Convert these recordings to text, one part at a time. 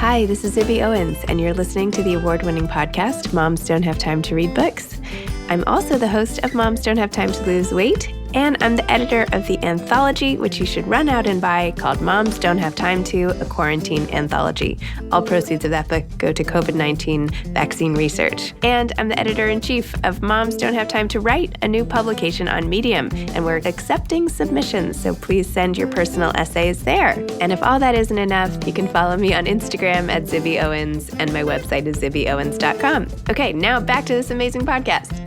Hi, this is Zibby Owens, and you're listening to the award-winning podcast, Moms Don't Have Time to Read Books. I'm also the host of Moms Don't Have Time to Lose Weight, and I'm the editor of the anthology, which you should run out and buy, called Moms Don't Have Time to, a Quarantine Anthology. All proceeds of that book go to COVID-19 vaccine research. And I'm the editor-in-chief of Moms Don't Have Time to Write, a new publication on Medium, and we're accepting submissions, so please send your personal essays there. And if all that isn't enough, you can follow me on Instagram at Zibby Owens, and my website is zibbyowens.com. Okay, now back to this amazing podcast.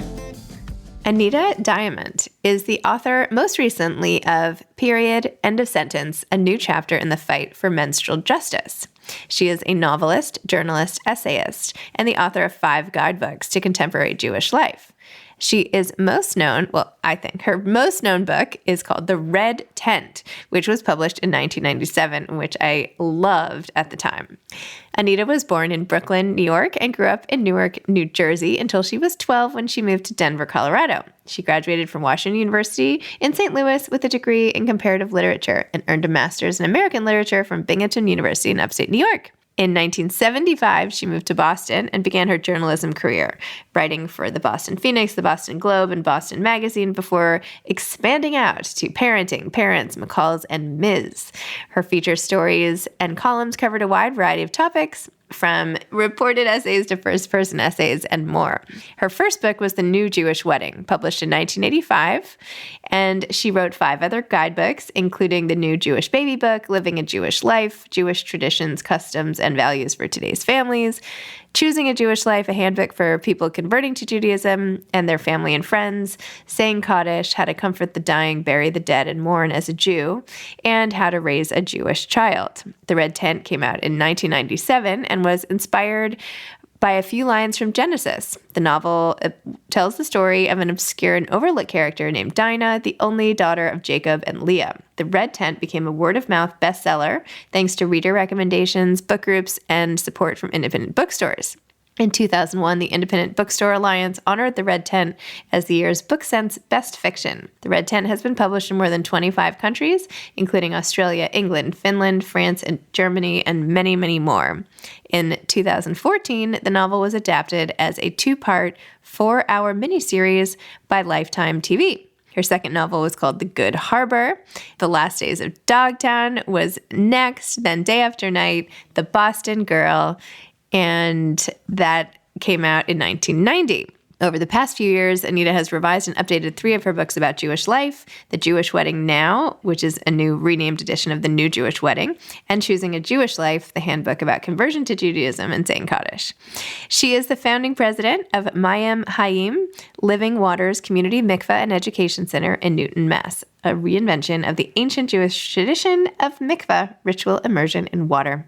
Anita Diamant is the author, most recently, of Period, End of Sentence, A New Chapter in the Fight for Menstrual Justice. She is a novelist, journalist, essayist, and the author of 5 guidebooks to contemporary Jewish life. She is most known, I think her most known book is called The Red Tent, which was published in 1997, which I loved at the time. Anita was born in Brooklyn, New York, and grew up in Newark, New Jersey until she was 12 when she moved to Denver, Colorado. She graduated from Washington University in St. Louis with a degree in comparative literature and earned a master's in American literature from Binghamton University in upstate New York. In 1975, she moved to Boston and began her journalism career, writing for the Boston Phoenix, the Boston Globe, and Boston Magazine before expanding out to Parenting, Parents, McCall's, and Ms. Her feature stories and columns covered a wide variety of topics, from reported essays to first-person essays and more. Her first book was The New Jewish Wedding, published in 1985, and she wrote 5 other guidebooks, including The New Jewish Baby Book, Living a Jewish Life, Jewish Traditions, Customs, and Values for Today's Families, Choosing a Jewish Life, a handbook for people converting to Judaism and their family and friends, Saying Kaddish, How to Comfort the Dying, Bury the Dead, and Mourn as a Jew, and How to Raise a Jewish Child. The Red Tent came out in 1997 and was inspired by a few lines from Genesis. The novel tells the story of an obscure and overlooked character named Dinah, the only daughter of Jacob and Leah. The Red Tent became a word-of-mouth bestseller thanks to reader recommendations, book groups, and support from independent bookstores. In 2001, the Independent Bookstore Alliance honored The Red Tent as the year's BookSense Best Fiction. The Red Tent has been published in more than 25 countries, including Australia, England, Finland, France, and Germany, and many, many more. In 2014, the novel was adapted as a 2-part, 4-hour miniseries by Lifetime TV. Her second novel was called The Good Harbor. The Last Days of Dogtown was next, then Day After Night, The Boston Girl, and that came out in 1990. Over the past few years, Anita has revised and updated 3 of her books about Jewish life: The Jewish Wedding Now, which is a new renamed edition of The New Jewish Wedding, and Choosing a Jewish Life, the handbook about conversion to Judaism and Saying Kaddish. She is the founding president of Mayim Hayim, Living Waters Community Mikveh and Education Center in Newton, Mass., a reinvention of the ancient Jewish tradition of mikveh, ritual immersion in water.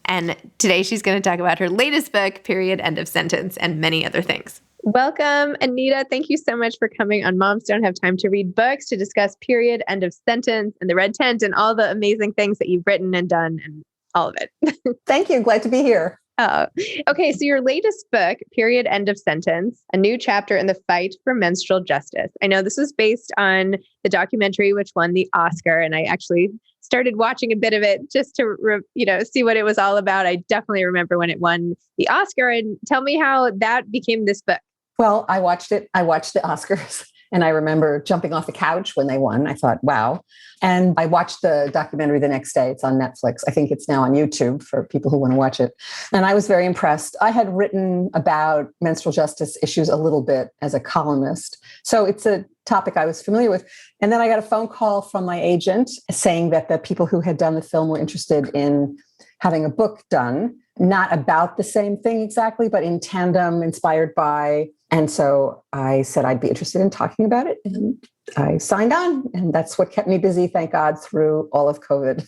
And today she's going to talk about her latest book, Period, End of Sentence, and many other things. Welcome, Anita. Thank you so much for coming on Moms Don't Have Time to Read Books to discuss Period, End of Sentence, and The Red Tent, and all the amazing things that you've written and done, and all of it. Thank you. Glad to be here. Oh, okay. So your latest book, Period, End of Sentence, A New Chapter in the Fight for Menstrual Justice. I know this was based on the documentary which won the Oscar, and I actually started watching a bit of it just to, see what it was all about. I definitely remember when it won the Oscar. And tell me how that became this book. Well, I watched it. I watched the Oscars, and I remember jumping off the couch when they won. I thought, wow. And I watched the documentary the next day. It's on Netflix. I think it's now on YouTube for people who want to watch it. And I was very impressed. I had written about menstrual justice issues a little bit as a columnist. So it's a topic I was familiar with. And then I got a phone call from my agent saying that the people who had done the film were interested in having a book done, not about the same thing exactly, but in tandem, inspired by. And so I said I'd be interested in talking about it. And I signed on. And that's what kept me busy, thank God, through all of COVID.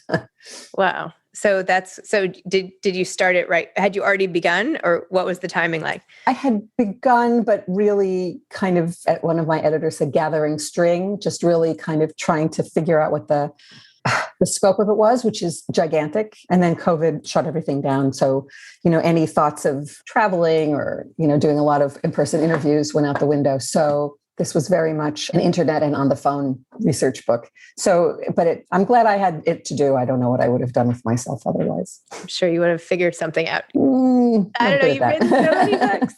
Wow. So did you start it right? Had you already begun, or what was the timing like? I had begun, but really kind of, one of my editors said, gathering string, just really kind of trying to figure out what the scope of it was, which is gigantic. And then COVID shut everything down. So, any thoughts of traveling or, doing a lot of in-person interviews went out the window. So This was very much an internet and on the phone research book. So, I'm glad I had it to do. I don't know what I would have done with myself otherwise. I'm sure you would have figured something out. I don't know. You've written so many books.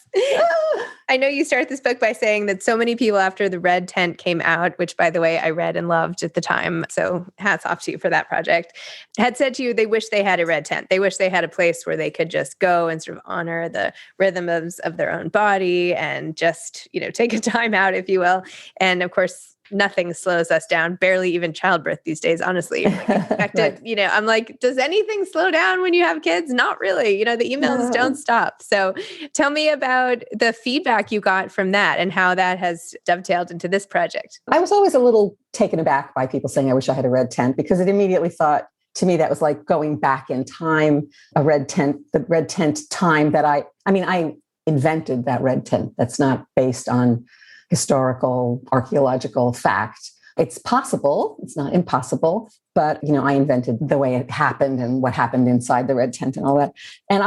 I know you start this book by saying that so many people after The Red Tent came out, which by the way, I read and loved at the time. So hats off to you for that project, had said to you, they wish they had a red tent. They wish they had a place where they could just go and sort of honor the rhythms of their own body and just, take a time out, if you will. And of course, nothing slows us down, barely even childbirth these days, honestly. Expected, right. I'm like, does anything slow down when you have kids? Not really. The emails don't stop. So tell me about the feedback you got from that and how that has dovetailed into this project. I was always a little taken aback by people saying, I wish I had a red tent, because it immediately thought, to me, that was like going back in time, the red tent time that I invented that red tent. That's not based on historical, archaeological fact. It's possible. It's not impossible. But, I invented the way it happened and what happened inside the red tent and all that. And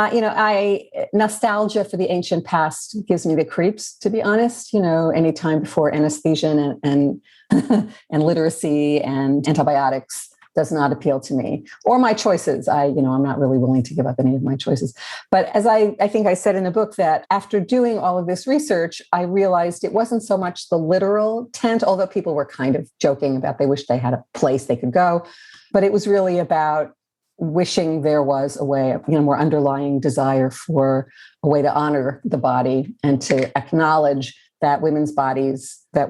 nostalgia for the ancient past gives me the creeps, to be honest. Any time before anesthesia and and literacy and antibiotics does not appeal to me, or my choices. I'm not really willing to give up any of my choices. But as I think I said in the book, that after doing all of this research, I realized it wasn't so much the literal tent, although people were kind of joking about they wish they had a place they could go, but it was really about wishing there was a way, more underlying desire for a way to honor the body and to acknowledge that women's bodies, that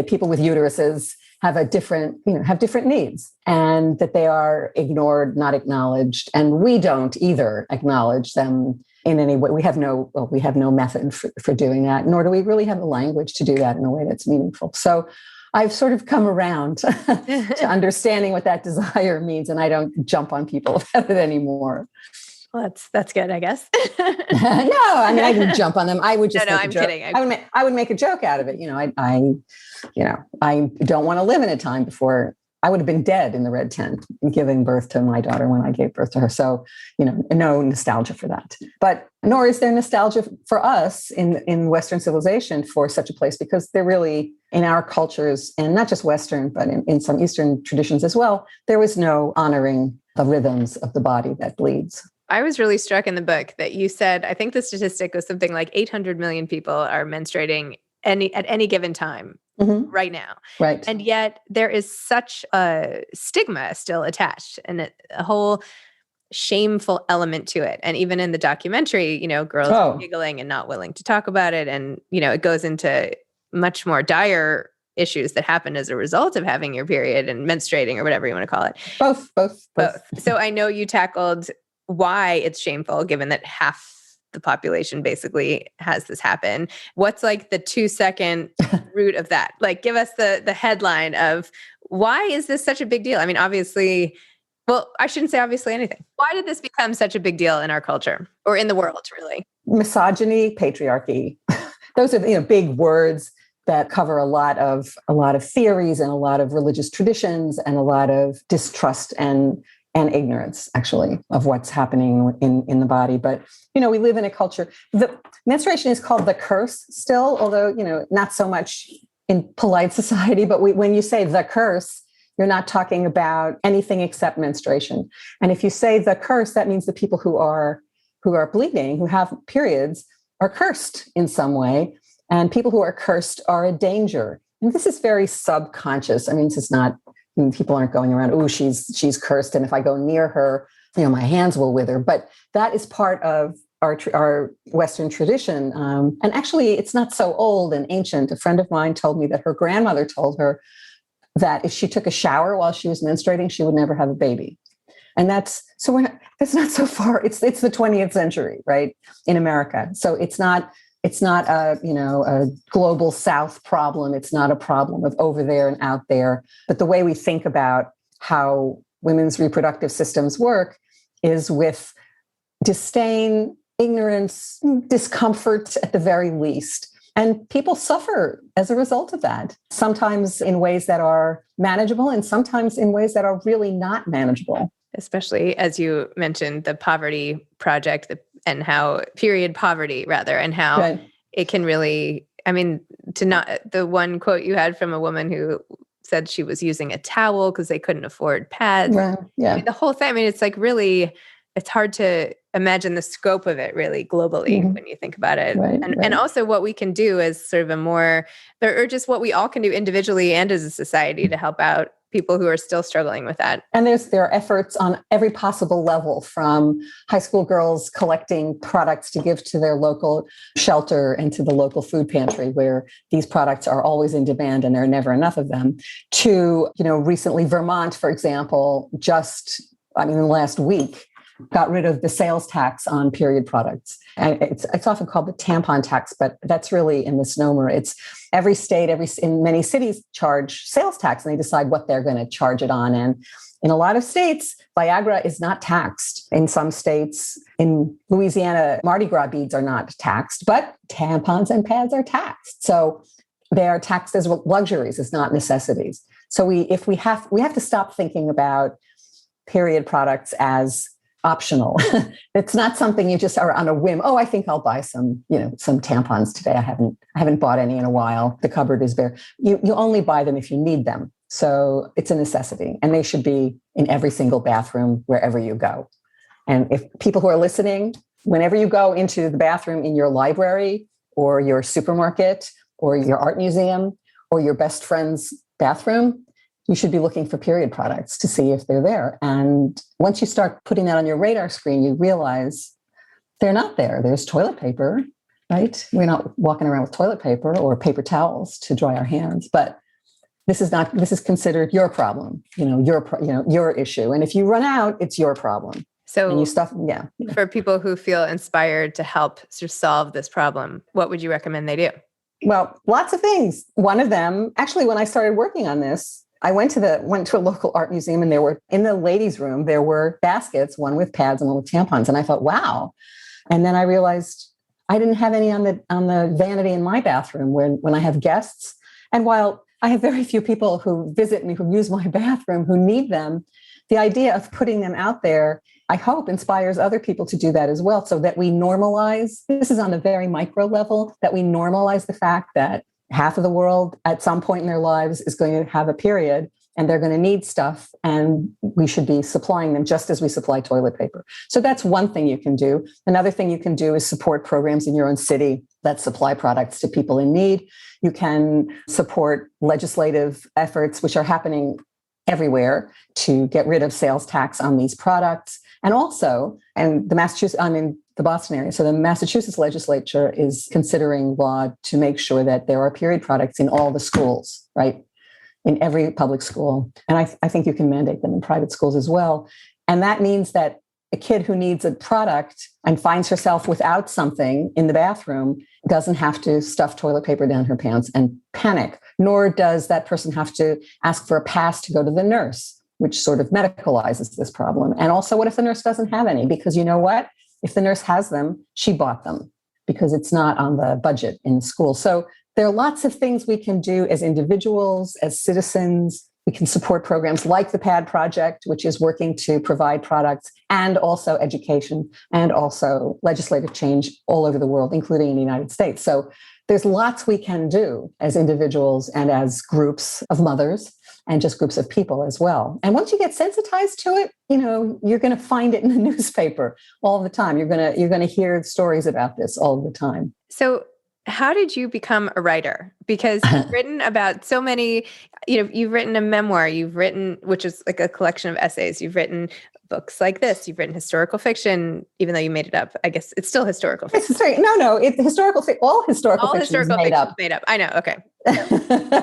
people with uteruses have different needs, and that they are ignored, not acknowledged. And we don't either acknowledge them in any way. We have no method for doing that, nor do we really have the language to do that in a way that's meaningful. So I've sort of come around to understanding what that desire means, and I don't jump on people about it anymore. Well, that's good, I guess. No, I didn't jump on them. I would just I'm kidding. I would make a joke out of it. I don't want to live in a time before I would have been dead in the red tent giving birth to my daughter when I gave birth to her. So, no nostalgia for that. But nor is there nostalgia for us in Western civilization for such a place, because they're really, in our cultures, and not just Western, but in some Eastern traditions as well, there was no honoring the rhythms of the body that bleeds. I was really struck in the book that you said, I think the statistic was something like 800 million people are menstruating at any given time right now. Right. And yet there is such a stigma still attached and a whole shameful element to it. And even in the documentary, girls are giggling and not willing to talk about it. And, it goes into much more dire issues that happen as a result of having your period and menstruating, or whatever you want to call it. Both. So I know you tackled why it's shameful, given that half the population basically has this happen. What's like the 2-second root of that? Like, give us the headline of why is this such a big deal? Obviously, well, I shouldn't say obviously anything. Why did this become such a big deal in our culture, or in the world, really? Misogyny, patriarchy. Those are big words that cover a lot of theories and a lot of religious traditions and a lot of distrust and ignorance, actually, of what's happening in the body. But, we live in a culture. The menstruation is called the curse still, although, not so much in polite society. But when you say the curse, you're not talking about anything except menstruation. And if you say the curse, that means the people who are bleeding, who have periods, are cursed in some way. And people who are cursed are a danger. And this is very subconscious. This is not, people aren't going around, oh, she's cursed, and if I go near her, my hands will wither. But that is part of our Western tradition. And actually, it's not so old and ancient. A friend of mine told me that her grandmother told her that if she took a shower while she was menstruating, she would never have a baby. And that's not so far. It's the 20th century, right, in America. So it's not a global South problem. It's not a problem of over there and out there. But the way we think about how women's reproductive systems work is with disdain, ignorance, discomfort at the very least. And people suffer as a result of that, sometimes in ways that are manageable and sometimes in ways that are really not manageable. Especially, as you mentioned, the poverty project and how period poverty, rather, and how it can really I mean, the one quote you had from a woman who said she was using a towel because they couldn't afford pads. Right. Yeah. I mean, the whole thing, I mean, it's like really, it's hard to imagine the scope of it really globally when you think about it. Right, And also what we can do as sort of or just what we all can do individually and as a society to help out people who are still struggling with that. And there are efforts on every possible level, from high school girls collecting products to give to their local shelter and to the local food pantry where these products are always in demand and there are never enough of them, to, recently Vermont, for example, in the last week, got rid of the sales tax on period products. And it's often called the tampon tax, but that's really a misnomer. It's every state, in many cities charge sales tax, and they decide what they're going to charge it on. And in a lot of states, Viagra is not taxed. In some states, in Louisiana, Mardi Gras beads are not taxed, but tampons and pads are taxed. So they are taxed as luxuries, as not necessities. So we have to stop thinking about period products as optional. It's not something you just are on a whim. Oh, I think I'll buy some tampons today. I haven't bought any in a while. The cupboard is bare. You only buy them if you need them. So it's a necessity, and they should be in every single bathroom wherever you go. And if people who are listening, whenever you go into the bathroom in your library or your supermarket or your art museum or your best friend's bathroom, you should be looking for period products to see if they're there. And once you start putting that on your radar screen, you realize they're not there. There's toilet paper, right? We're not walking around with toilet paper or paper towels to dry our hands, but this is considered your problem, your issue. And if you run out, it's your problem. So for people who feel inspired to help sort of solve this problem, what would you recommend they do? Well, lots of things. One of them, actually, when I started working on this, I went to a local art museum, and in the ladies' room, there were baskets, one with pads and one with tampons. And I thought, wow. And then I realized I didn't have any on the vanity in my bathroom when I have guests. And while I have very few people who visit me, who use my bathroom, who need them, the idea of putting them out there, I hope, inspires other people to do that as well, so that we normalize, this is on a very micro level, that we normalize the fact that half of the world at some point in their lives is going to have a period, and they're going to need stuff, and we should be supplying them just as we supply toilet paper. So that's one thing you can do. Another thing you can do is support programs in your own city that supply products to people in need. You can support legislative efforts, which are happening everywhere, to get rid of sales tax on these products. And also, I'm in the Boston area, so the Massachusetts legislature is considering law to make sure that there are period products in all the schools, right? In every public school. And I think you can mandate them in private schools as well. And that means that a kid who needs a product and finds herself without something in the bathroom doesn't have to stuff toilet paper down her pants and panic, nor does that person have to ask for a pass to go to the nurse, which sort of medicalizes this problem. And also, what if the nurse doesn't have any? Because you know what? If the nurse has them, she bought them, because it's not on the budget in school. So there are lots of things we can do as individuals, as citizens. We can support programs like the PAD Project, which is working to provide products, and also education, and also legislative change all over the world, including in the United States. So there's lots we can do as individuals and as groups of mothers, and just groups of people as well. And once you get sensitized to it, you're going to find it in the newspaper all the time. You're going to hear stories about this all the time. So how did you become a writer? Because you've written about so many, you've written a memoir, which is like a collection of essays. You've written books like this. You've written historical fiction, even though you made it up. I guess it's still historical fiction. No, all historical fiction is made up. I know. Okay.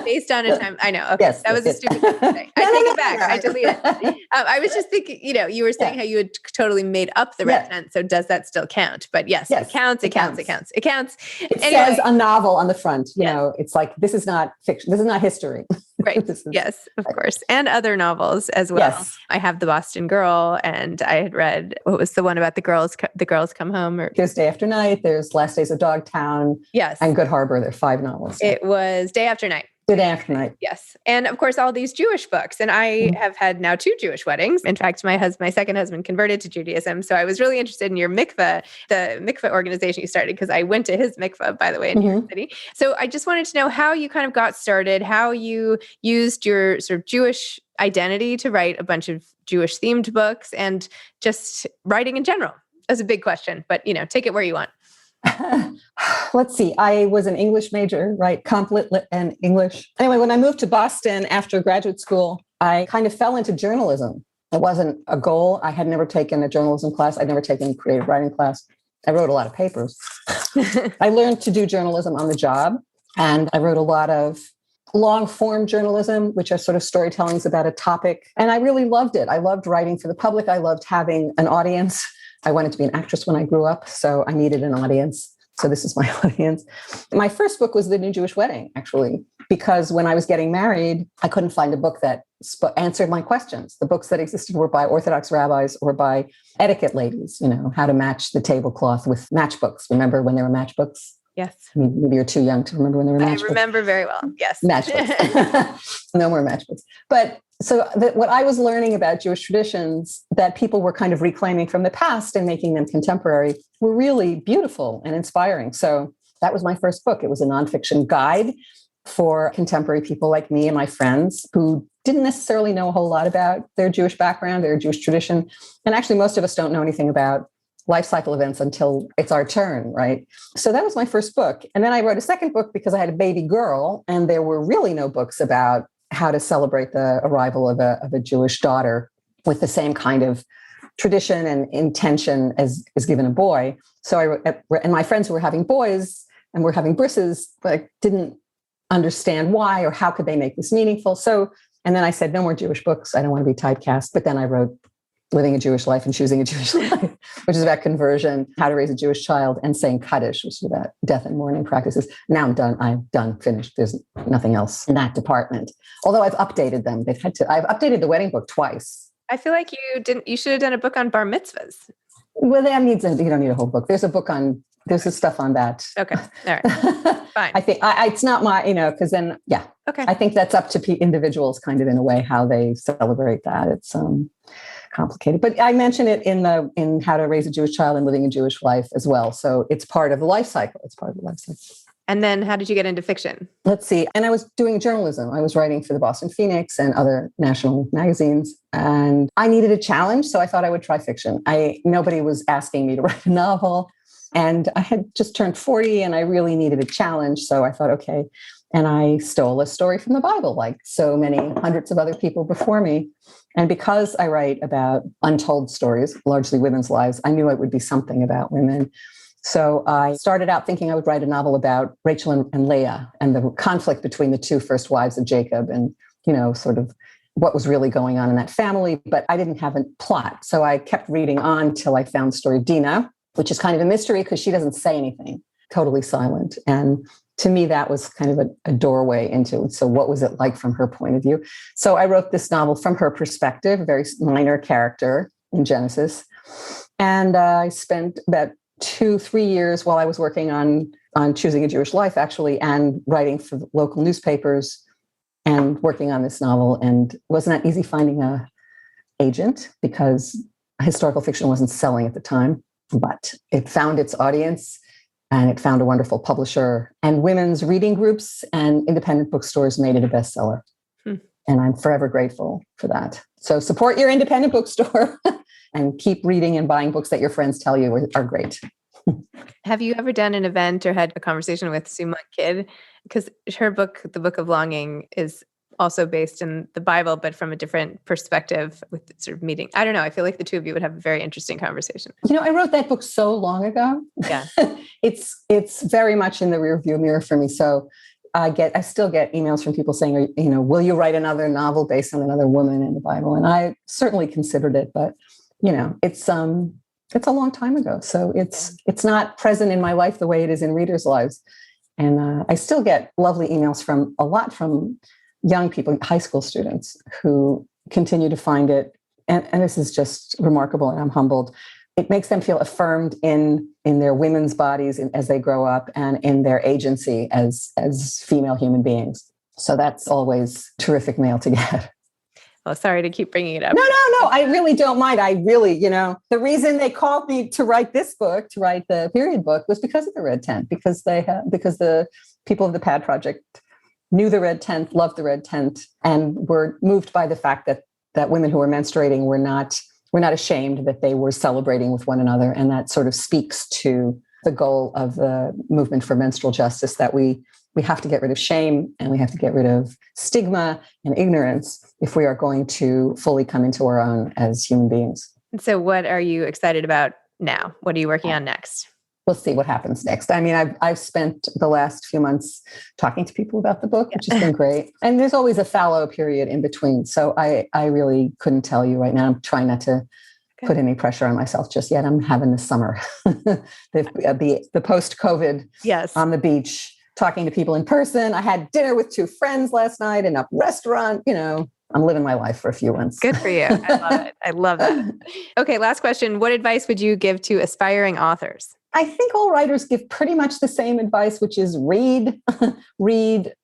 Based on a time. I know. Okay. Yes, that was a stupid thing to say. I take it back. I delete it. I was just thinking, you were saying how you had totally made up the reference. So does that still count? But yes, it counts. It counts. It says a novel on the front. It's like, this is not fiction. This is not history. Right. Yes, of course. And other novels as well. Yes. I have The Boston Girl, and I had read, what was the one about the girls come home? There's Day After Night. There's Last Days of Dogtown. Yes. And Good Harbor. There are 5 novels. It was Day After Night. Good afternoon. Yes. And of course, all these Jewish books. And I have had now 2 Jewish weddings. In fact, my second husband converted to Judaism. So I was really interested in your mikveh, the mikveh organization you started, because I went to his mikveh, by the way, in New York City. So I just wanted to know how you kind of got started, how you used your sort of Jewish identity to write a bunch of Jewish themed books, and just writing in general. That's a big question, but take it where you want. Let's see. I was an English major, right? Comp Lit and English. Anyway, when I moved to Boston after graduate school, I kind of fell into journalism. It wasn't a goal. I had never taken a journalism class. I'd never taken a creative writing class. I wrote a lot of papers. I learned to do journalism on the job, and I wrote a lot of long form journalism, which are sort of storytellings about a topic. And I really loved it. I loved writing for the public. I loved having an audience. I wanted to be an actress when I grew up, so I needed an audience. So this is my audience. My first book was The New Jewish Wedding, actually, because when I was getting married, I couldn't find a book that answered my questions. The books that existed were by Orthodox rabbis or by etiquette ladies, how to match the tablecloth with matchbooks. Remember when there were matchbooks? Yes. Maybe you're too young to remember when there were matchbooks. I remember very well. Yes. Matchbooks. No more matchbooks. But so what I was learning about Jewish traditions that people were kind of reclaiming from the past and making them contemporary were really beautiful and inspiring. So that was my first book. It was a nonfiction guide for contemporary people like me and my friends who didn't necessarily know a whole lot about their Jewish background, their Jewish tradition. And actually, most of us don't know anything about life cycle events until it's our turn, right? So that was my first book. And then I wrote a second book because I had a baby girl, and there were really no books about how to celebrate the arrival of a Jewish daughter with the same kind of tradition and intention as is given a boy. So I wrote, and my friends who were having boys and were having brisses, but didn't understand why or how could they make this meaningful. So, and then I said, no more Jewish books. I don't want to be typecast. But then I wrote Living a Jewish Life and Choosing a Jewish Life, which is about conversion, how to raise a Jewish child, and saying Kaddish, which is about death and mourning practices. Now I'm done, finished. There's nothing else in that department. Although I've updated them. I've updated the wedding book twice. I feel like you should have done a book on bar mitzvahs. Well, you don't need a whole book. There's stuff on that. Okay. All right. Fine. I think it's not my, because then, yeah. Okay. I think that's up to individuals kind of in a way, how they celebrate that. It's complicated, but I mention it in How to Raise a Jewish Child and Living a Jewish Life as well. So it's part of the life cycle. And then how did you get into fiction? Let's see. And I was doing journalism. I was writing for the Boston Phoenix and other national magazines. And I needed a challenge. So I thought I would try fiction. Nobody was asking me to write a novel. And I had just turned 40 and I really needed a challenge. So I thought, okay. And I stole a story from the Bible, like so many hundreds of other people before me. And because I write about untold stories, largely women's lives, I knew it would be something about women. So I started out thinking I would write a novel about Rachel and Leah and the conflict between the 2 first wives of Jacob and, sort of what was really going on in that family. But I didn't have a plot. So I kept reading on till I found the story of Dinah, which is kind of a mystery because she doesn't say anything, totally silent. And to me, that was kind of a doorway into it. So what was it like from her point of view? So I wrote this novel from her perspective, a very minor character in Genesis. And I spent about 2-3 years while I was working on Choosing a Jewish Life, actually, and writing for local newspapers and working on this novel. And it wasn't that easy finding an agent because historical fiction wasn't selling at the time, but it found its audience. And it found a wonderful publisher, and women's reading groups and independent bookstores made it a bestseller. And I'm forever grateful for that. So support your independent bookstore and keep reading and buying books that your friends tell you are great. Have you ever done an event or had a conversation with Sue Monk Kidd? Because her book, The Book of Longing, is also based in the Bible, but from a different perspective with sort of meeting. I don't know. I feel like the two of you would have a very interesting conversation. I wrote that book so long ago. Yeah. It's very much in the rearview mirror for me. So I still get emails from people saying, will you write another novel based on another woman in the Bible? And I certainly considered it, but it's a long time ago. So it's not present in my life the way it is in readers' lives. And I still get lovely emails from young people, high school students who continue to find it. And this is just remarkable. And I'm humbled. It makes them feel affirmed in their women's bodies as they grow up and in their agency as female human beings. So that's always terrific mail to get. Well, sorry to keep bringing it up. No. I really don't mind. The reason they called me to write this book, to write the period book, was because of the Red Tent, because the people of the Pad Project knew the Red Tent, loved the Red Tent, and were moved by the fact that women who were menstruating were not ashamed, that they were celebrating with one another. And that sort of speaks to the goal of the movement for menstrual justice, that we have to get rid of shame and we have to get rid of stigma and ignorance if we are going to fully come into our own as human beings. So what are you excited about now? What are you working on next? We'll see what happens next. I mean, I've spent the last few months talking to people about the book, which has been great. And there's always a fallow period in between. So I really couldn't tell you right now. I'm trying not to put any pressure on myself just yet. I'm having the summer, the post-COVID on the beach, talking to people in person. I had dinner with 2 friends last night in a restaurant. I'm living my life for a few months. Good for you. I love it. I love that. Okay, last question. What advice would you give to aspiring authors? I think all writers give pretty much the same advice, which is read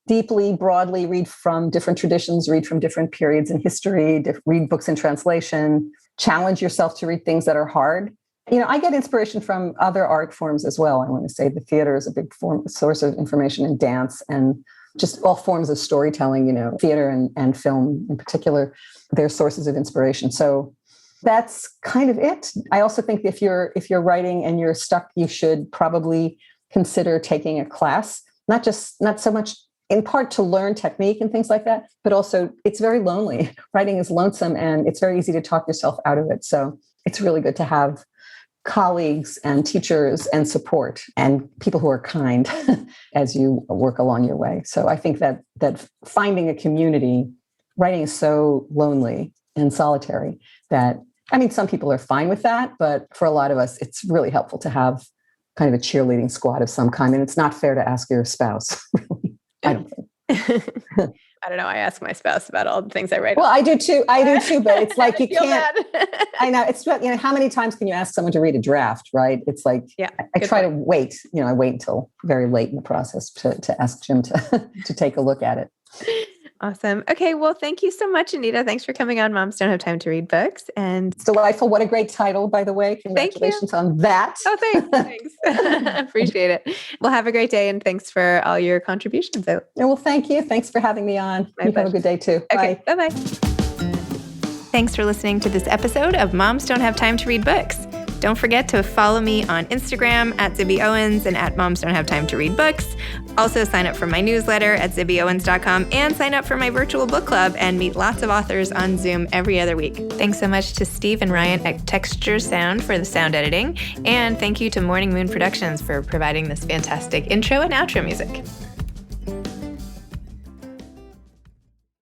deeply, broadly, read from different traditions, read from different periods in history, read books in translation, challenge yourself to read things that are hard. I get inspiration from other art forms as well. I want to say the theater is a big source of information, and dance, and just all forms of storytelling, theater and film in particular, they're sources of inspiration. So that's kind of it. I also think if you're writing and you're stuck, you should probably consider taking a class, not so much in part to learn technique and things like that, but also it's very lonely. Writing is lonesome and it's very easy to talk yourself out of it. So it's really good to have colleagues and teachers and support and people who are kind as you work along your way. So I think that finding a community, writing is so lonely and solitary that, some people are fine with that, but for a lot of us, it's really helpful to have kind of a cheerleading squad of some kind. And it's not fair to ask your spouse, really. I don't think. I don't know. I ask my spouse about all the things I write. Well, I do too, but it's like you can't. I know. It's how many times can you ask someone to read a draft, right? It's like, I try to wait. I wait until very late in the process to ask Jim to take a look at it. Awesome. Okay. Well, thank you so much, Anita. Thanks for coming on Moms Don't Have Time to Read Books. And it's delightful. What a great title, by the way. Congratulations on that. Oh, thanks. Appreciate it. Well, have a great day. And thanks for all your contributions. Well, thank you. Thanks for having me on. You have a good day too. Okay. Bye. Bye-bye. Thanks for listening to this episode of Moms Don't Have Time to Read Books. Don't forget to follow me on Instagram at Zibby Owens and at Moms Don't Have Time to Read Books. Also sign up for my newsletter at zibbyowens.com and sign up for my virtual book club and meet lots of authors on Zoom every other week. Thanks so much to Steve and Ryan at Texture Sound for the sound editing. And thank you to Morning Moon Productions for providing this fantastic intro and outro music.